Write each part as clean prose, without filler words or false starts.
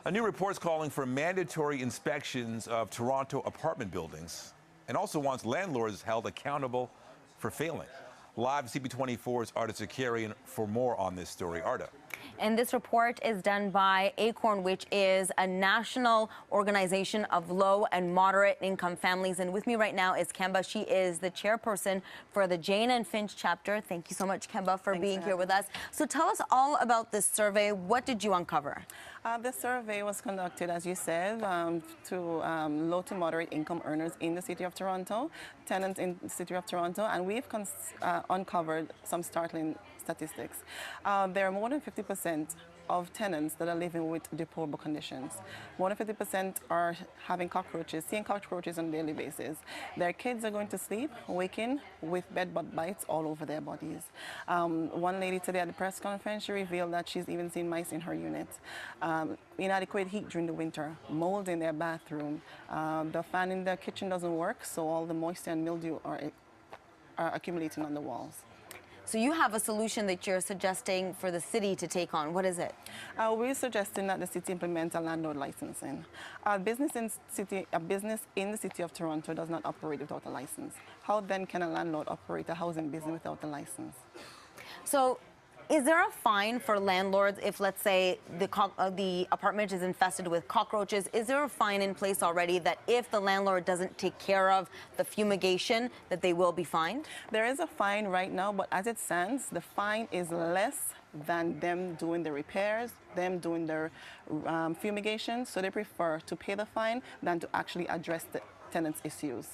A new report is calling for mandatory inspections of Toronto apartment buildings and also wants landlords held accountable for failing. Live CP24's Arta Zakarian for more on this story. Arta. And this report is done by ACORN, which is a national organization of low and moderate income families. And with me right now is Kemba. She is the chairperson for the Jane Finch chapter. Thank you so much, Kemba, for being here with us. So tell us all about this survey. What did you uncover? The survey was conducted, as you said, to low to moderate income earners in the City of Toronto, tenants in the City of Toronto, and we've uncovered some startling statistics. There are more than 50% of tenants that are living with deplorable conditions. More than 50% are having seeing cockroaches on a daily basis. Their kids are going to sleep, waking with bed bug bites all over their bodies. One lady today at the press conference, she revealed that she's even seen mice in her unit. Inadequate heat during the winter, mold in their bathroom. The fan in their kitchen doesn't work, so all the moisture and mildew are accumulating on the walls. So you have a solution that you're suggesting for the city to take on. What is it? We're suggesting that the city implement a landlord licensing. A business in the City of Toronto does not operate without a license. How then can a landlord operate a housing business without a license? So is there a fine for landlords if, let's say, the apartment is infested with cockroaches? Is there a fine in place already that if the landlord doesn't take care of the fumigation, that they will be fined? There is a fine right now, but as it stands, the fine is less than them doing the repairs, them doing their fumigation. So they prefer to pay the fine than to actually address the tenants' issues.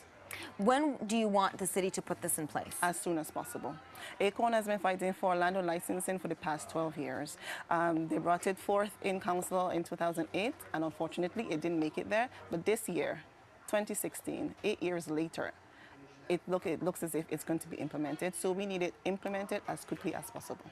When do you want the city to put this in place? As soon as possible. ACORN has been fighting for landlord licensing for the past 12 years. They brought it forth in council in 2008, and unfortunately it didn't make it there. But this year, 2016, 8 years later, it looks as if it's going to be implemented. So we need it implemented as quickly as possible.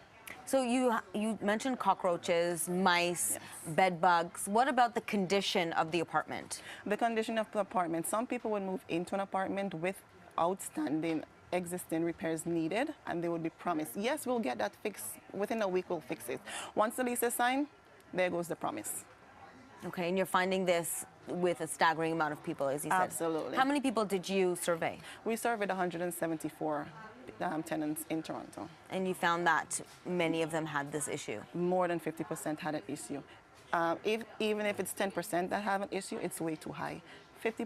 So you mentioned cockroaches, mice, yes. Bed bugs. What about the condition of the apartment? The condition of the apartment. Some people would move into an apartment with outstanding existing repairs needed, and they would be promised, yes, we'll get that fixed. Within a week, we'll fix it. Once the lease is signed, there goes the promise. Okay, and you're finding this with a staggering amount of people, as you said. Absolutely. How many people did you survey? We surveyed 174 tenants in Toronto. And you found that many of them had this issue? More than 50% had an issue. Even if it's 10% that have an issue, it's way too high.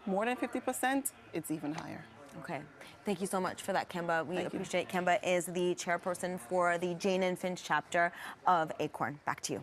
More than 50%, it's even higher. Okay. Thank you so much for that, Kemba. We appreciate it. Kemba is the chairperson for the Jane Finch chapter of ACORN. Back to you.